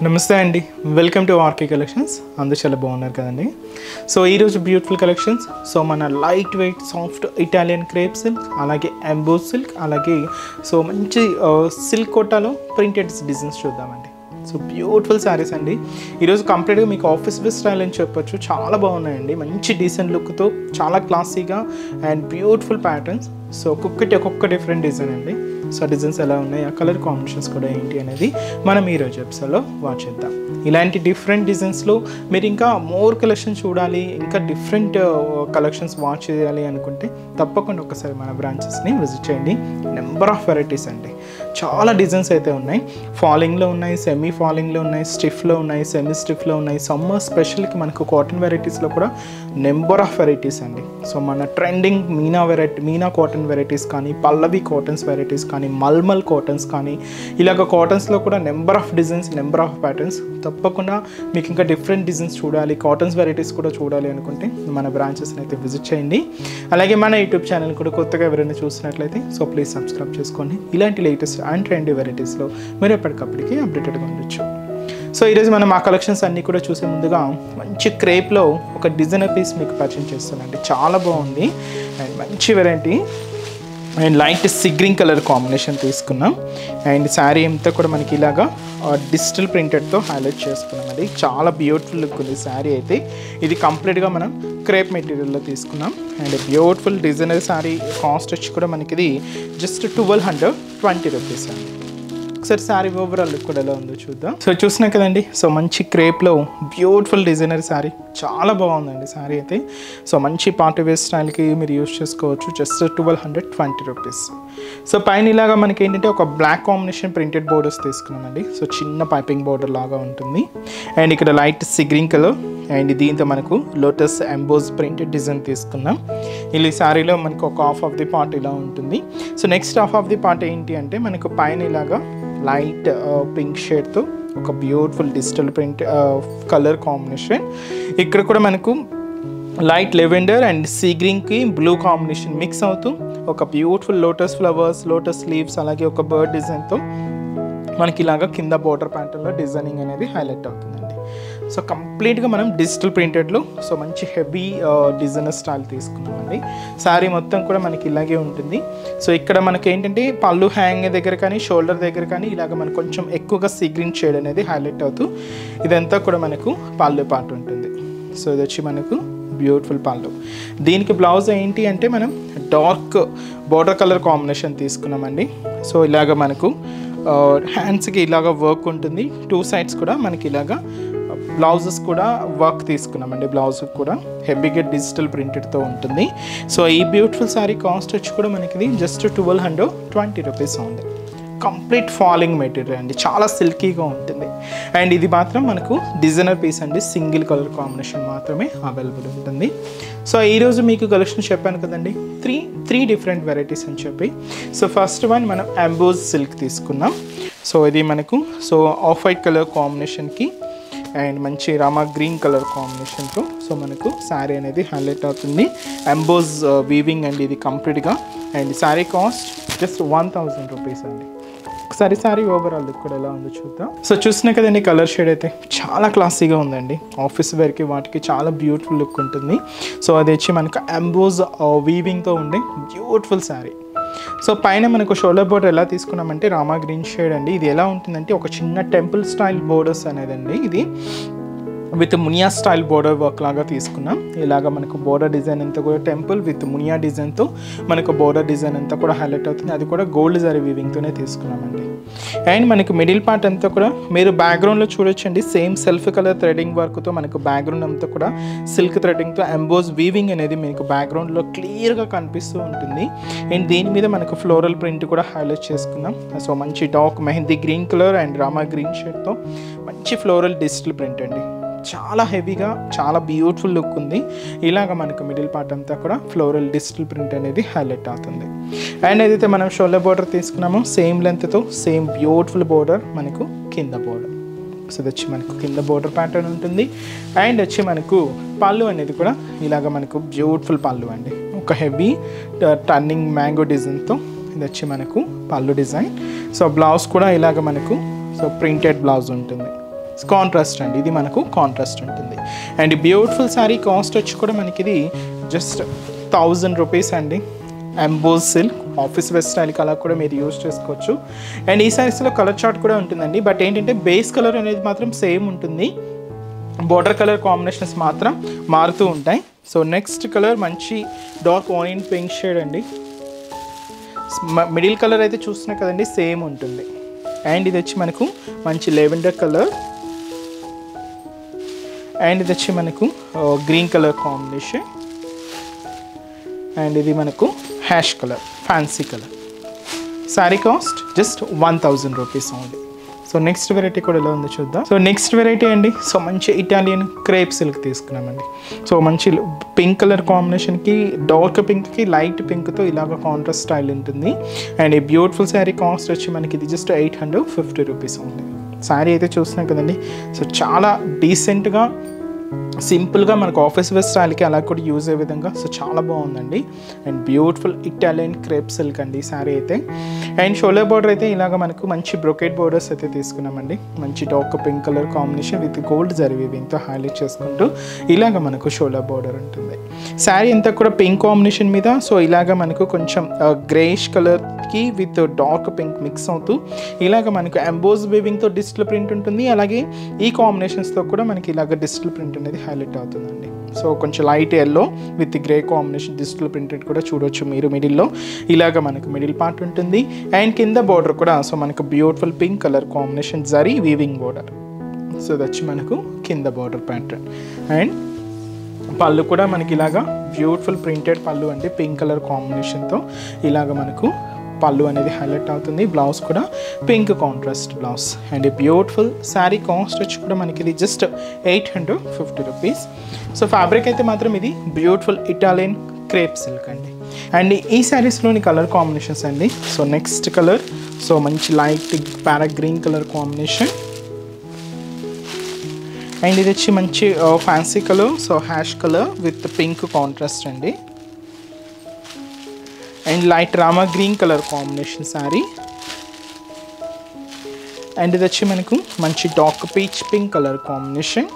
నమస్తే అండి, welcome to RK collections. అందరూ చాలా బాగున్నారు కదండి. సో ఈరోజు బ్యూటిఫుల్ కలెక్షన్స్. సో మన light weight soft Italian crepe silk, అలాగే ఎంబోస్ సిల్క్, అలాగే సో మంచి సిల్క్ కోటాలో ప్రింటెడ్ డిజైన్స్ చూద్దామండి. సో బ్యూటిఫుల్ శారీస్ అండి. ఈరోజు కంప్లీట్గా మీకు ఆఫీస్ వేర్ స్టైల్ అని చెప్పొచ్చు. చాలా బాగున్నాయండి, మంచి డీసెంట్ లుక్తో, చాలా క్లాసీగా అండ్ బ్యూటిఫుల్ ప్యాటర్న్స్. సో ఒక్కొక్క డిఫరెంట్ డిజైన్ అండి. సో డిజైన్స్ ఎలా ఉన్నాయి, ఆ కలర్ కాంబినేషన్స్ కూడా ఏంటి అనేది మనం ఈరోజు ఎపిసోడ్లో వాచ్ చేద్దాం. ఇలాంటి డిఫరెంట్ డిజైన్స్లో మీరు ఇంకా మోర్ కలెక్షన్ చూడాలి, ఇంకా డిఫరెంట్ కలెక్షన్స్ వాచ్ చేయాలి అనుకుంటే తప్పకుండా ఒకసారి మన బ్రాంచెస్ని విజిట్ చేయండి. నెంబర్ ఆఫ్ వెరైటీస్ అండి, చాలా డిజైన్స్ అయితే ఉన్నాయి. ఫాలింగ్లో ఉన్నాయి, సెమీ ఫాలింగ్లో ఉన్నాయి, స్టిఫ్లో ఉన్నాయి, సెమీ స్టిఫ్లో ఉన్నాయి. సమ్మర్ స్పెషల్కి మనకు కాటన్ వెరైటీస్లో కూడా నెంబర్ ఆఫ్ వెరైటీస్ అండి. సో మన ట్రెండింగ్ మీనా కాటన్ వెరైటీస్ కానీ, పల్లవి కాటన్స్ వెరైటీస్ కానీ, మల్మల్ కాటన్స్ కానీ, ఇలాగ కాటన్స్లో కూడా number of designs, number of patterns. తప్పకుండా మీకు ఇంకా డిఫరెంట్ డిజైన్స్ చూడాలి, కాటన్స్ వెరైటీస్ కూడా చూడాలి అనుకుంటే మన బ్రాంచెస్ని అయితే విజిట్ చేయండి. అలాగే మన యూట్యూబ్ ఛానల్ కూడా కొత్తగా ఎవరైనా చూసినట్లయితే సో ప్లీజ్ సబ్స్క్రైబ్ చేసుకోండి. ఇలాంటి లేటెస్ట్ అండ్ ట్రెండీ వెరైటీస్లో మీరు ఎప్పటికప్పటికి అప్డేటెడ్గా ఉండొచ్చు. సో ఈరోజు మనం ఆ కలెక్షన్స్ అన్నీ కూడా చూసే ముందుగా మంచి క్రేప్లో ఒక డిజైనర్ పీస్ మీకు పరిచయం చేస్తానండి. చాలా బాగుంది అండ్ మంచి variety and light sea green colour combination తీసుకున్నాం. అండ్ శారీ అంతా కూడా మనకి ఇలాగా డిజిటల్ ప్రింటెడ్తో హైలైట్ చేసుకున్నాం. అది చాలా బ్యూటిఫుల్ లుక్ ఉంది శారీ అయితే. ఇది కంప్లీట్గా మనం క్రేప్ మెటీరియల్లో తీసుకున్నాం. And beautiful designer sari. Cost వచ్చి కూడా మనకి ఇది జస్ట్ 1220 రూపీస్ అండి. ఒకసారి శారీ ఓవరాల్ లుక్ కూడా ఎలా ఉందో చూద్దాం. సో చూసినా కదండి, సో మంచి క్రేప్లో బ్యూటిఫుల్ డిజైనర్ శారీ, చాలా బాగుందండి శారీ అయితే. సో మంచి పార్టీ వేర్ స్టైల్కి మీరు యూజ్ చేసుకోవచ్చు. Just 1220 rupees. సో పైన ఇలాగా మనకి ఏంటంటే ఒక బ్లాక్ కాంబినేషన్ ప్రింటెడ్ బోర్డర్స్ తీసుకున్నామండి. సో చిన్న పైపింగ్ బోర్డర్ లాగా ఉంటుంది. అండ్ ఇక్కడ light sea green colour and దీంతో మనకు లోటస్ ఎంబోస్ ప్రింటెడ్ డిజైన్ తీసుకున్నాం. ఇలా శారీలో మనకు ఒక హాఫ్ ఆఫ్ ది పార్ట్ ఇలా ఉంటుంది. So next half of the part ఏంటి అంటే మనకు పైన ఇలాగా లైట్ పింక్ షేడ్తో ఒక beautiful digital print colour combination. ఇక్కడ కూడా మనకు లైట్ లెవెండర్ అండ్ సీ గ్రీన్కి బ్లూ కాంబినేషన్ మిక్స్ అవుతూ ఒక beautiful lotus flowers, lotus leaves, అలాగే ఒక బర్డ్ డిజైన్తో మనకి ఇలాగా కింద బోర్డర్ ప్యాటర్న్లో డిజైనింగ్ అనేది హైలైట్ అవుతుందండి. సో కంప్లీట్గా మనం డిజిటల్ ప్రింటెడ్లో సో మంచి హెవీ డిజైనర్ స్టైల్ తీసుకున్నామండి. శారీ మొత్తం కూడా మనకి ఇలాగే ఉంటుంది. సో ఇక్కడ మనకి ఏంటంటే పళ్ళు హ్యాంగ్ దగ్గర కానీ, షోల్డర్ దగ్గర కానీ ఇలాగ మనకు కొంచెం ఎక్కువగా సీ గ్రీన్ షేడ్ అనేది హైలైట్ అవుతూ ఇదంతా కూడా మనకు పళ్ళు పార్ట్ ఉంటుంది. సో ఇది వచ్చి మనకు బ్యూటిఫుల్ పళ్ళు. దీనికి బ్లౌజ్ ఏంటి అంటే మనం డార్క్ బోర్డర్ కలర్ కాంబినేషన్ తీసుకున్నామండి. సో ఇలాగ మనకు హ్యాండ్స్కి ఇలాగ వర్క్ ఉంటుంది. టూ సైడ్స్ కూడా మనకి ఇలాగా బ్లౌజెస్ కూడా వర్క్ తీసుకున్నామండి. బ్లౌజ్ కూడా హెవీగా డిజిటల్ ప్రింటెడ్తో ఉంటుంది. సో ఈ బ్యూటిఫుల్ శారీ కాస్ట్ వచ్చి కూడా మనకి జస్ట్ 1220 రూపీస్ ఉంది. కంప్లీట్ ఫాలింగ్ మెటీరియల్ అండి, చాలా సిల్కీగా ఉంటుంది. అండ్ ఇది మాత్రం మనకు డిజైనర్ పీస్ అండి, సింగిల్ కలర్ కాంబినేషన్ మాత్రమే అవైలబుల్ ఉంటుంది. సో ఈరోజు మీకు కలెక్షన్ చెప్పాను కదండి, త్రీ డిఫరెంట్ వెరైటీస్ అని చెప్పి. సో ఫస్ట్ వన్ మనం ఎంబోస్ సిల్క్ తీసుకున్నాం. సో ఇది మనకు సో ఆఫ్ వైట్ కలర్ కాంబినేషన్కి అండ్ మంచి రామా గ్రీన్ కలర్ కాంబినేషన్తో సో మనకు శారీ అనేది హైలైట్ అవుతుంది. ఎంబోస్ వీవింగ్ అండి ఇది కంప్లీట్గా. And sari cost just 1000 rupees అండి. ఒకసారి శారీ ఓవరాల్ లుక్ కూడా ఎలా ఉందో చూద్దాం. సో చూసినా కదండి, కలర్ షేడ్ అయితే చాలా క్లాసీగా ఉందండి. ఆఫీస్ వేర్కి వాటికి చాలా బ్యూటిఫుల్ లుక్ ఉంటుంది. సో అది వచ్చి మనకు ఎంబోస్ వీవింగ్తో ఉండే బ్యూటిఫుల్ శారీ. సో పైన మనకు షోల్డర్ బోర్డర్ ఎలా తీసుకున్నామంటే రామా గ్రీన్ షేడ్ అండి. ఇది ఎలా ఉంటుందంటే ఒక చిన్న టెంపుల్ స్టైల్ బోర్డర్స్ అనేదండి. ఇది with Muniya style border work లాగా తీసుకున్నాం. ఇలాగ మనకు బోర్డర్ డిజైన్ అంతా కూడా టెంపుల్ విత్ మునియా డిజైన్తో మనకు బోర్డర్ డిజైన్ అంతా కూడా హైలైట్ అవుతుంది. అది కూడా గోల్డ్ జరీ వీవింగ్తోనే తీసుకున్నామండి. అండ్ మనకు మిడిల్ పార్ట్ అంతా కూడా మీరు బ్యాక్గ్రౌండ్లో చూడొచ్చండి, సేమ్ సెల్ఫ్ కలర్ థ్రెడింగ్ వర్క్తో మనకు బ్యాక్గ్రౌండ్ అంతా కూడా సిల్క్ థ్రెడింగ్తో ఎంబోస్ వీవింగ్ అనేది మీకు బ్యాక్గ్రౌండ్లో క్లియర్గా కనిపిస్తూ ఉంటుంది. అండ్ దీని మీద మనకు ఫ్లోరల్ ప్రింట్ కూడా హైలైట్ చేసుకున్నాం. సో మంచి dark mehndi green colour and rama green షేడ్తో మంచి ఫ్లోరల్ డిజిటల్ ప్రింట్ అండి. చాలా హెవీగా చాలా బ్యూటిఫుల్ లుక్ ఉంది. ఇలాగ మనకు మిడిల్ పార్ట్ అంతా కూడా ఫ్లోరల్ డిజిటల్ ప్రింట్ అనేది హైలైట్ అవుతుంది. అండ్ ఏదైతే మనం షోల్డర్ బోర్డర్ తీసుకున్నామో సేమ్ లెంత్తో సేమ్ బ్యూటిఫుల్ బోర్డర్ మనకు కింద బోర్డర్. సో ఇది వచ్చి మనకు కింద బోర్డర్ ప్యాటర్న్ ఉంటుంది. అండ్ వచ్చి మనకు పళ్ళు అనేది కూడా ఇలాగ మనకు బ్యూటిఫుల్ పళ్ళు అండి, ఒక హెవీ టర్నింగ్ మ్యాంగో డిజైన్తో ఇది వచ్చి మనకు పళ్ళు డిజైన్. సో బ్లౌజ్ కూడా ఇలాగ మనకు సో ప్రింటెడ్ బ్లౌజ్ ఉంటుంది. కాంట్రాస్ట్ అండి, ఇది మనకు కాంట్రాస్ట్ ఉంటుంది. అండ్ బ్యూటిఫుల్ శారీ కాస్ట్ వచ్చి కూడా మనకి ఇది జస్ట్ 1000 రూపీస్ అండి. ఎంబోజ్ సిల్క్ ఆఫీస్ వేర్ స్టైల్కి అలా కూడా మీరు యూజ్ చేసుకోవచ్చు. అండ్ ఈ శారీస్లో కలర్ చార్ట్ కూడా ఉంటుందండి. బట్ ఏంటంటే బేస్ కలర్ అనేది మాత్రం సేమ్ ఉంటుంది, బోర్డర్ కలర్ కాంబినేషన్స్ మాత్రం మారుతూ ఉంటాయి. సో నెక్స్ట్ కలర్ మంచి డార్క్ ఆనియన్ పింక్ షేడ్ అండి. మిడిల్ కలర్ అయితే చూస్తున్నా కదండి సేమ్ ఉంటుంది. అండ్ ఇది వచ్చి మనకు మంచి లెవెండర్ కలర్, అండ్ ఇది వచ్చి మనకు గ్రీన్ కలర్ కాంబినేషన్, అండ్ ఇది మనకు ash colour fancy colour. Sari cost just 1000 rupees only. So next variety కూడా ఎలా ఉందో చూద్దాం. సో నెక్స్ట్ వెరైటీ అండి, సో మంచి ఇటాలియన్ క్రేప్ సిల్క్ తీసుకున్నామండి. సో మంచి పింక్ కలర్ కాంబినేషన్కి డార్క్ పింక్కి లైట్ పింక్తో ఇలాగ కాంట్రాస్ట్ స్టైల్ ఉంటుంది. అండ్ ఈ బ్యూటిఫుల్ శారీ కాస్ట్ వచ్చి మనకి ఇది జస్ట్ 850 రూపీస్ ఉంది. శారీ అయితే చూస్తున్నాం కదండి. సో చాలా డీసెంట్గా సింపుల్గా మనకు ఆఫీస్ వేర్ స్టైల్కి అలా కూడా యూజ్ అయ్యే విధంగా సో చాలా బాగుందండి. And beautiful Italian crepe silk అండి శారీ అయితే. అండ్ షోల్డర్ బార్డర్ అయితే ఇలాగ మనకు మంచి బ్రొకెట్ బార్డర్స్ అయితే తీసుకున్నామండి. మంచి dark pink colour combination with gold zari వీవింగ్తో హైలైట్ చేసుకుంటూ ఇలాగ మనకు షోల్డర్ బార్డర్ ఉంటుంది. శారీ అంతా కూడా పింక్ కాంబినేషన్ మీద సో ఇలాగ మనకు కొంచెం గ్రేష్ కలర్కి విత్ డార్క్ పింక్ మిక్స్ అవుతూ ఇలాగ మనకు ఎంబోజ్ వీవింగ్తో డిజిటల్ ప్రింట్ ఉంటుంది. అలాగే ఈ కాంబినేషన్స్తో కూడా మనకి ఇలాగ డిజిటల్ ప్రింట్ అనేది హైలైట్ అవుతుందండి. సో కొంచెం light yellow with grey combination digital printed కూడా చూడొచ్చు మీరు. మిడిల్లో ఇలాగ మనకు మిడిల్ పార్ట్ ఉంటుంది. అండ్ కింద బార్డర్ కూడా సో మనకు beautiful pink colour combination zari weaving border. So దచ్చి మనకు కింద బార్డర్ ప్యాటర్న్. అండ్ పళ్ళు కూడా మనకి ఇలాగా బ్యూటిఫుల్ ప్రింటెడ్ పళ్ళు అండి, పింక్ కలర్ కాంబినేషన్తో ఇలాగ మనకు పళ్ళు అనేది హైలైట్ అవుతుంది. బ్లౌజ్ కూడా pink contrast blouse. And beautiful sari cost వచ్చి కూడా మనకి ఇది జస్ట్ 850 రూపీస్. సో ఫ్యాబ్రిక్ అయితే మాత్రం ఇది బ్యూటిఫుల్ ఇటాలియన్ క్రేప్ సిల్క్ అండి. అండ్ ఈ శారీస్లోని కలర్ కాంబినేషన్స్ అండి. సో నెక్స్ట్ కలర్ సో మంచి లైట్ ప్యారా గ్రీన్ కలర్ కాంబినేషన్. అండ్ ఇది వచ్చి మంచి fancy colour so ash colour with pink contrast అండి. And light rama green colour combination sari. And ఇది వచ్చి మనకు మంచి dark peach pink colour combination.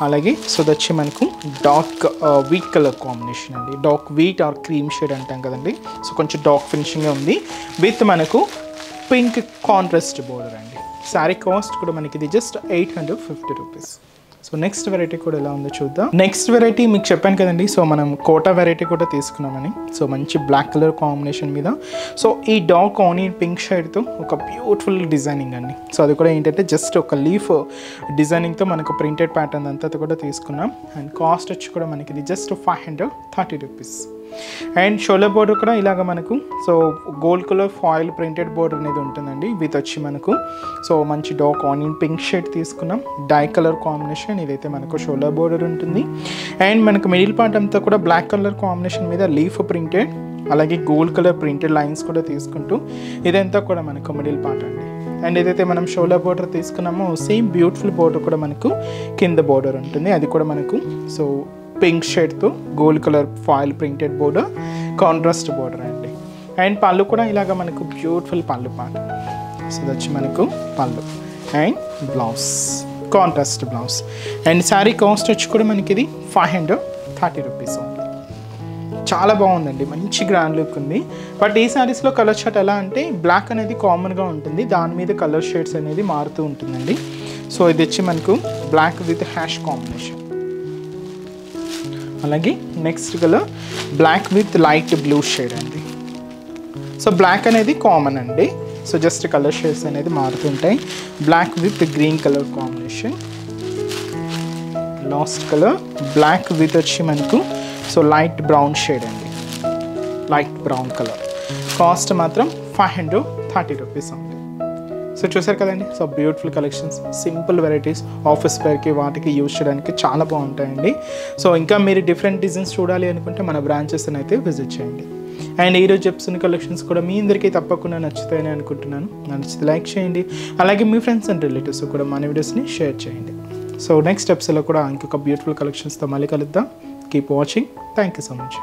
అలాగే సో ఇది వచ్చి మనకు డార్క్ వీట్ కలర్ కాంబినేషన్ అండి. Dark wheat or cream shade అంటాం కదండి. సో కొంచెం డార్క్ ఫినిషింగ్గా ఉంది విత్ మనకు పింక్ కాంట్రాస్ట్ బోర్డర్ అండి. శారీ కాస్ట్ కూడా మనకి ఇది just 850 rupees. So next variety కూడా ఎలా ఉందో చూద్దాం. నెక్స్ట్ వెరైటీ మీకు చెప్పాను కదండి, సో మనం కోటా వెరైటీ కూడా తీసుకున్నామని. సో మంచి బ్లాక్ కలర్ కాంబినేషన్ మీద సో ఈ డార్క్ ఆనియన్ పింక్ షేడ్తో ఒక బ్యూటిఫుల్ డిజైనింగ్ అండి. సో అది కూడా ఏంటంటే జస్ట్ ఒక లీఫ్ డిజైనింగ్తో మనకు ప్రింటెడ్ ప్యాటర్న్ అంతా కూడా తీసుకున్నాం. అండ్ కాస్ట్ వచ్చి కూడా మనకి ఇది just 530 rupees. And shoulder border కూడా ఇలాగ మనకు so gold colour foil printed border అనేది ఉంటుందండి. విత్ వచ్చి మనకు సో మంచి డార్క్ ఆనియన్ పింక్ షేడ్ తీసుకున్నాం, డై కలర్ కాంబినేషన్. ఇదైతే మనకు షోల్డర్ బోర్డర్ ఉంటుంది. అండ్ మనకు మిడిల్ పార్ట్ అంతా కూడా బ్లాక్ కలర్ కాంబినేషన్ మీద లీఫ్ ప్రింటెడ్ అలాగే గోల్డ్ కలర్ ప్రింటెడ్ లైన్స్ కూడా తీసుకుంటూ ఇదంతా కూడా మనకు మిడిల్ పార్ట్ అండి. అండ్ ఏదైతే మనం షోల్డర్ బోర్డర్ తీసుకున్నామో సేమ్ బ్యూటిఫుల్ బోర్డర్ కూడా మనకు కింద బోర్డర్ ఉంటుంది. అది కూడా మనకు సో పింక్ షేడ్తో gold colour foil printed border contrast border అండి. అండ్ పళ్ళు కూడా ఇలాగ మనకు బ్యూటిఫుల్ పళ్ళు పాట. సో ఇది వచ్చి మనకు పళ్ళు and blouse contrast blouse. And sari cost వచ్చి కూడా మనకి ఇది 530 రూపీస్ ఓన్లీ. చాలా బాగుందండి, మంచి గ్రాండ్ లుక్ ఉంది. బట్ ఈ శారీస్లో కలర్ షర్ట్ ఎలా అంటే బ్లాక్ అనేది కామన్గా ఉంటుంది, దాని మీద కలర్ షేడ్స్ అనేది మారుతూ ఉంటుందండి. సో ఇది వచ్చి మనకు బ్లాక్ విత్ హ్యాష్ కాంబినేషన్. అలాగే next colour black with light blue shade అండి. సో బ్లాక్ అనేది కామన్ అండి. సో జస్ట్ కలర్ షేడ్స్ అనేది మారుతుంటాయి. Black with green colour combination. Last colour black with వచ్చి మనకు సో లైట్ బ్రౌన్ షేడ్ అండి, light brown colour. Cost మాత్రం 530 rupees ఉంది. సో చూసారు కదండి, so beautiful collections, simple varieties office వేర్కి వాటికి యూజ్ చేయడానికి చాలా బాగుంటాయండి. సో ఇంకా మీరు డిఫరెంట్ డిజైన్స్ చూడాలి అనుకుంటే మన బ్రాంచెస్ని అయితే విజిట్ చేయండి. అండ్ ఈరోజు చెప్తున్న కలెక్షన్స్ కూడా మీ అందరికీ తప్పకుండా నచ్చుతాయని అనుకుంటున్నాను. నచ్చితే లైక్ చేయండి, అలాగే మీ ఫ్రెండ్స్ అండ్ రిలేటివ్స్ కూడా మన వీడియోస్ని షేర్ చేయండి. సో నెక్స్ట్ ఎపిసోడ్లో కూడా ఇంకొక బ్యూటిఫుల్ కలెక్షన్స్తో మళ్ళీ కలుద్దాం. Keep watching. Thank you so much.